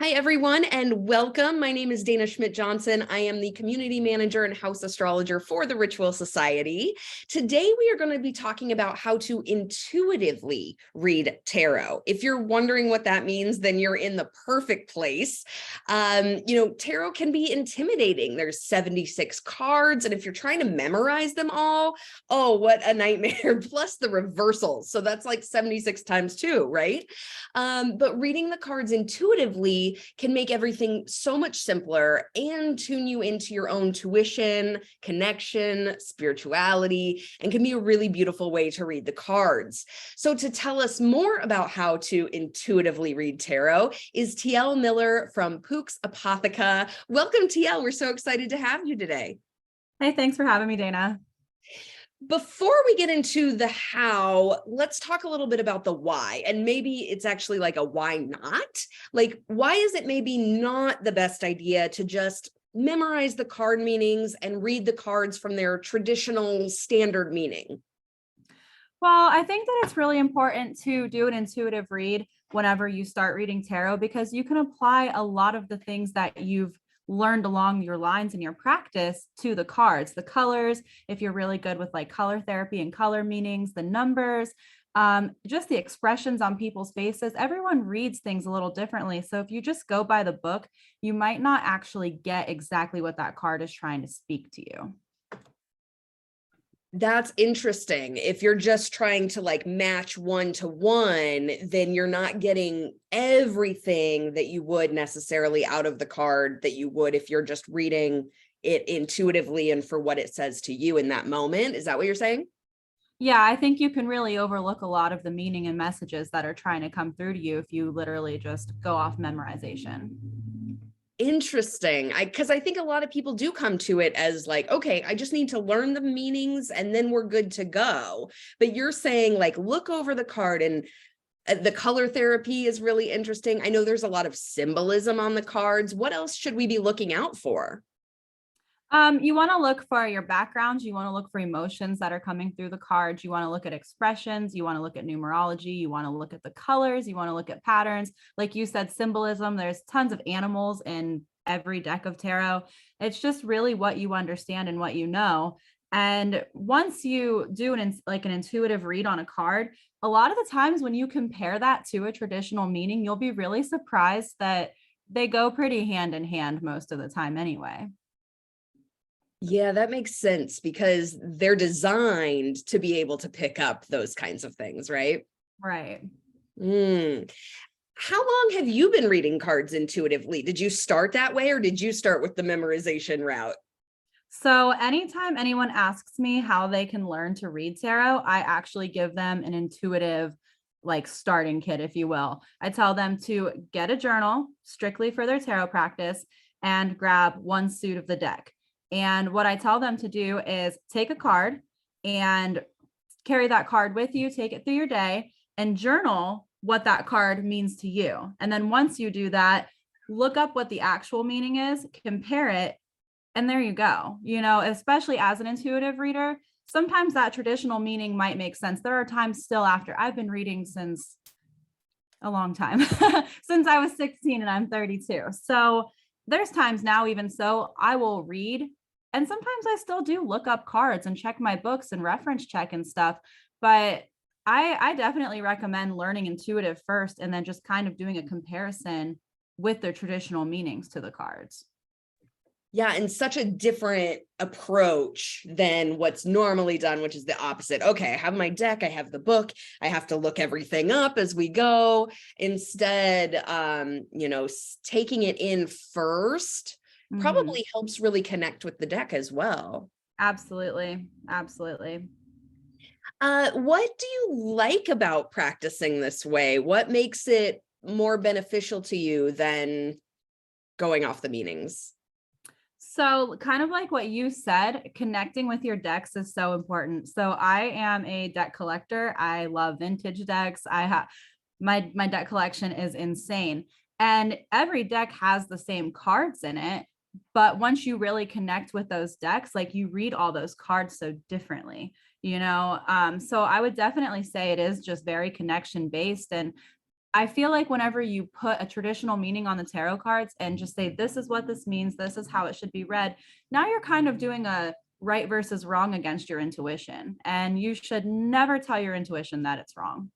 Hi, everyone, and welcome. My name is Dana Schmidt-Johnson. I am the community manager and house astrologer for the Ritual Society. Today, we are going to be talking about how to intuitively read tarot. If you're wondering what that means, then you're in the perfect place. Tarot can be intimidating. There's 76 cards, and if you're trying to memorize them all, oh, what a nightmare, plus the reversals. So that's like 76 times two, right? But reading the cards intuitively can make everything so much simpler and tune you into your own tuition, connection, spirituality, and can be a really beautiful way to read the cards. So to tell us more about how to intuitively read tarot is Tielle Miller from Pooks, Apotheca. Welcome, Tielle. We're so excited to have you today. Hey, thanks for having me, Dana. Before we get into the how, let's talk a little bit about the why. And maybe it's actually like a why not? Like, why is it maybe not the best idea to just memorize the card meanings and read the cards from their traditional standard meaning? Well, I think that it's really important to do an intuitive read whenever you start reading tarot, because you can apply a lot of the things that you've learned along your lines in your practice to the cards, the colors, if you're really good with like color therapy and color meanings, the numbers, just the expressions on people's faces. Everyone reads things a little differently. So if you just go by the book, you might not actually get exactly what that card is trying to speak to you. That's interesting. If you're just trying to like match one to one, then you're not getting everything that you would necessarily out of the card that you would if you're just reading it intuitively and for what it says to you in that moment. Is that what you're saying? Yeah, I think you can really overlook a lot of the meaning and messages that are trying to come through to you if you literally just go off memorization. Interesting. Because I think a lot of people do come to it as like, okay, I just need to learn the meanings and then we're good to go. But you're saying like, look over the card, and the color therapy is really interesting. I know there's a lot of symbolism on the cards. What else should we be looking out for? You want to look for your backgrounds. You want to look for emotions that are coming through the cards. You want to look at expressions. You want to look at numerology. You want to look at the colors. You want to look at patterns. Like you said, symbolism. There's tons of animals in every deck of tarot. It's just really what you understand and what you know. And once you do an intuitive read on a card, a lot of the times when you compare that to a traditional meaning, you'll be really surprised that they go pretty hand in hand most of the time anyway. Yeah, that makes sense because they're designed to be able to pick up those kinds of things, right? Right. Mm. How long have you been reading cards intuitively? Did you start that way or did you start with the memorization route? So anytime anyone asks me how they can learn to read tarot, I actually give them an intuitive like starting kit, if you will. I tell them to get a journal strictly for their tarot practice and grab one suit of the deck. And what I tell them to do is take a card and carry that card with you, take it through your day and journal what that card means to you. And then once you do that, look up what the actual meaning is, compare it, and there you go. You know, especially as an intuitive reader, sometimes that traditional meaning might make sense. There are times still after I've been reading since a long time, since I was 16 and I'm 32. So there's times now, even so, I will read. And sometimes I still do look up cards and check my books and reference check and stuff. But I definitely recommend learning intuitive first and then just kind of doing a comparison with their traditional meanings to the cards. Yeah, and such a different approach than what's normally done, which is the opposite. Okay, I have my deck, I have the book, I have to look everything up as we go. Instead, taking it in first Mhm. probably helps really connect with the deck as well. Absolutely. Absolutely. What do you like about practicing this way? What makes it more beneficial to you than going off the meanings? So, kind of like what you said, connecting with your decks is so important. So, I am a deck collector. I love vintage decks. I have my deck collection is insane. And every deck has the same cards in it, but once you really connect with those decks, like you read all those cards so differently, you know. So I would definitely say it is just very connection based. And I feel like whenever you put a traditional meaning on the tarot cards and just say, this is what this means, this is how it should be read, now you're kind of doing a right versus wrong against your intuition. And you should never tell your intuition that it's wrong.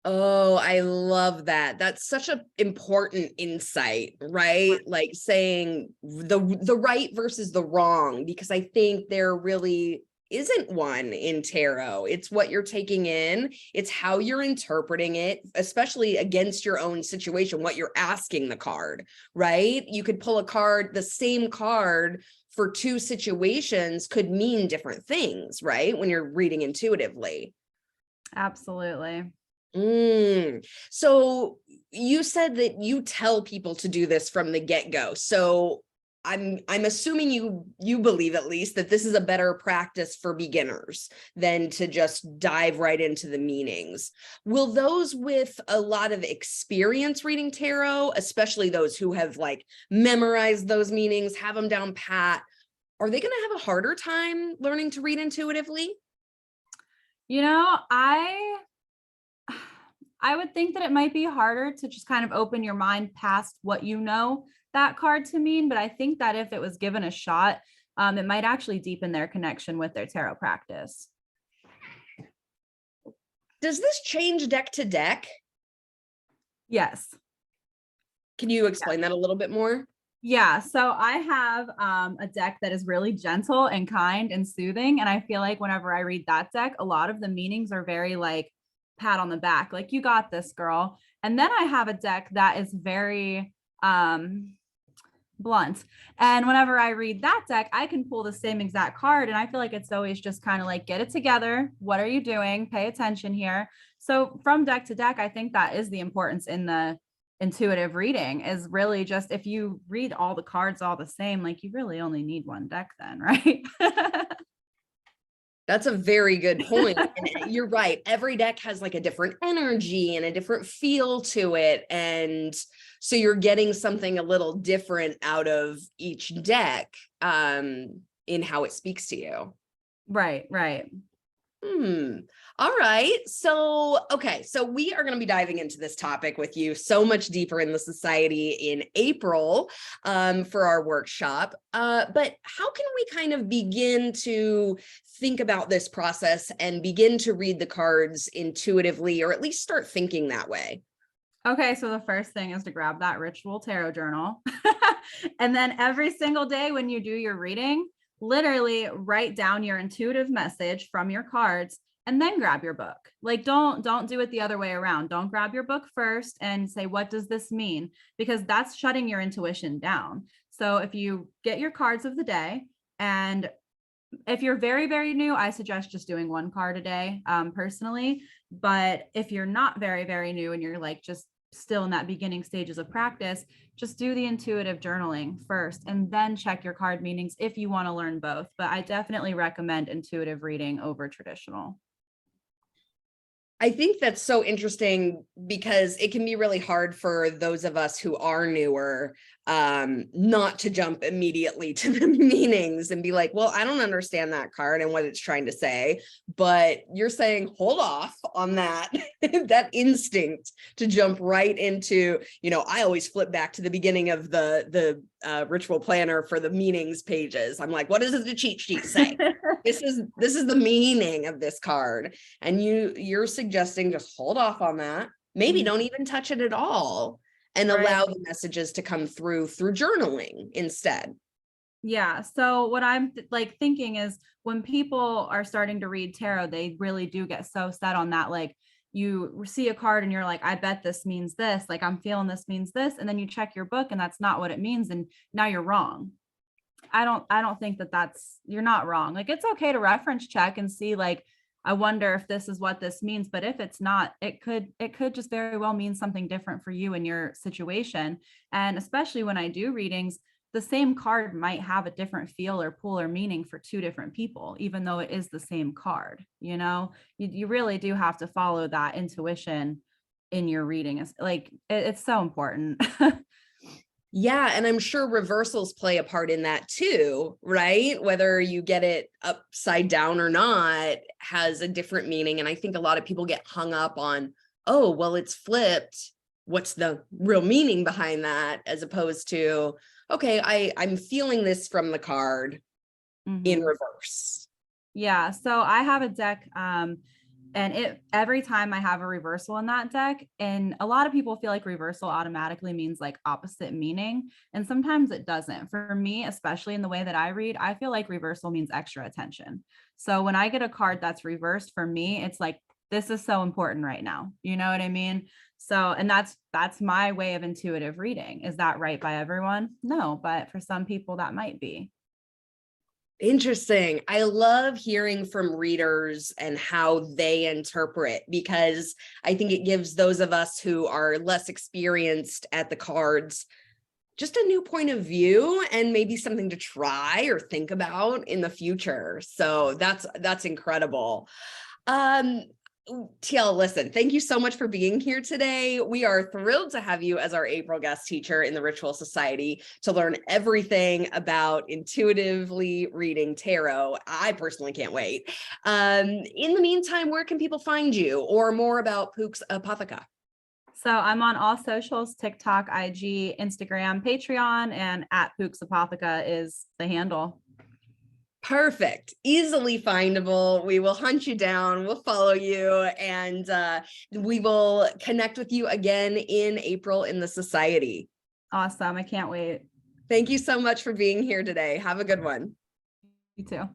Oh, I love that. That's such an important insight, right? Like saying the right versus the wrong, because I think there really isn't one in tarot. It's what you're taking in, it's how you're interpreting it, especially against your own situation, what you're asking the card, right? You could pull a card, the same card for two situations could mean different things, right? When you're reading intuitively. Absolutely. So you said that you tell people to do this from the get-go. So I'm assuming you believe at least that this is a better practice for beginners than to just dive right into the meanings. Will those with a lot of experience reading tarot, especially those who have like memorized those meanings, have them down pat, are they going to have a harder time learning to read intuitively? You know, I would think that it might be harder to just kind of open your mind past what you know that card to mean, but I think that if it was given a shot, it might actually deepen their connection with their tarot practice. Does this change deck to deck? Yes. Can you explain that a little bit more? Yeah, so I have a deck that is really gentle and kind and soothing. And I feel like whenever I read that deck, a lot of the meanings are very like pat on the back, like you got this, girl. And then I have a deck that is very blunt. And whenever I read that deck, I can pull the same exact card. And I feel like it's always just kind of like, get it together. What are you doing? Pay attention here. So from deck to deck, I think that is the importance in the intuitive reading, is really just if you read all the cards all the same, like you really only need one deck then, right? That's a very good point. And you're right. Every deck has like a different energy and a different feel to it. And so you're getting something a little different out of each deck in how it speaks to you. Right, right. All right. So, okay. So we are going to be diving into this topic with you so much deeper in the society in April for our workshop. But how can we kind of begin to think about this process and begin to read the cards intuitively, or at least start thinking that way? Okay, so the first thing is to grab that ritual tarot journal. And then every single day when you do your reading, literally write down your intuitive message from your cards and then grab your book. Like don't do it the other way around. Don't grab your book first and say, what does this mean? Because that's shutting your intuition down. So if you get your cards of the day, and if you're very, very new, I suggest just doing one card a day, personally. But if you're not very, very new and you're like just still in that beginning stages of practice, just do the intuitive journaling first and then check your card meanings if you want to learn both. But I definitely recommend intuitive reading over traditional. I think that's so interesting because it can be really hard for those of us who are newer not to jump immediately to the meanings and be like, well, I don't understand that card and what it's trying to say. But you're saying, hold off on that, that instinct to jump right into, I always flip back to the beginning of the ritual planner for the meanings pages. I'm like, what does the cheat sheet say? This is the meaning of this card. And you're suggesting just hold off on that. Maybe don't even touch it at all and allow the messages to come through journaling instead. Yeah. So what I'm like thinking is when people are starting to read tarot, they really do get so set on that. Like you see a card and you're like, I bet this means this, like I'm feeling this means this. And then you check your book and that's not what it means. And now you're wrong. I don't think you're not wrong. Like it's okay to reference check and see like, I wonder if this is what this means, but if it's not, it could just very well mean something different for you in your situation. And especially when I do readings, the same card might have a different feel or pull or meaning for two different people, even though it is the same card. You really do have to follow that intuition in your reading. It's so important. Yeah, and I'm sure reversals play a part in that too, right? Whether you get it upside down or not has a different meaning. And I think a lot of people get hung up on oh, well, it's flipped. What's the real meaning behind that? As opposed to, okay, I'm feeling this from the card in Mhm. reverse. Yeah, so I have a deck, and every time I have a reversal in that deck, and a lot of people feel like reversal automatically means like opposite meaning, and sometimes it doesn't. For me, especially in the way that I read, I feel like reversal means extra attention. So when I get a card that's reversed, for me, it's like this is so important right now. You know what I mean? So, and that's my way of intuitive reading. Is that right by everyone? No, but for some people that might be. Interesting. I love hearing from readers and how they interpret, because I think it gives those of us who are less experienced at the cards just a new point of view and maybe something to try or think about in the future. So that's incredible. Um, Tielle, listen, thank you so much for being here today. We are thrilled to have you as our April guest teacher in the Ritual Society to learn everything about intuitively reading tarot. I personally can't wait. In the meantime, where can people find you or more about Pooks Apotheca? So I'm on all socials, TikTok, IG, Instagram, Patreon, and at Pooks Apotheca is the handle. Perfect. Easily findable. We will hunt you down. We'll follow you, and we will connect with you again in April in the society. Awesome. I can't wait. Thank you so much for being here today. Have a good one. You too.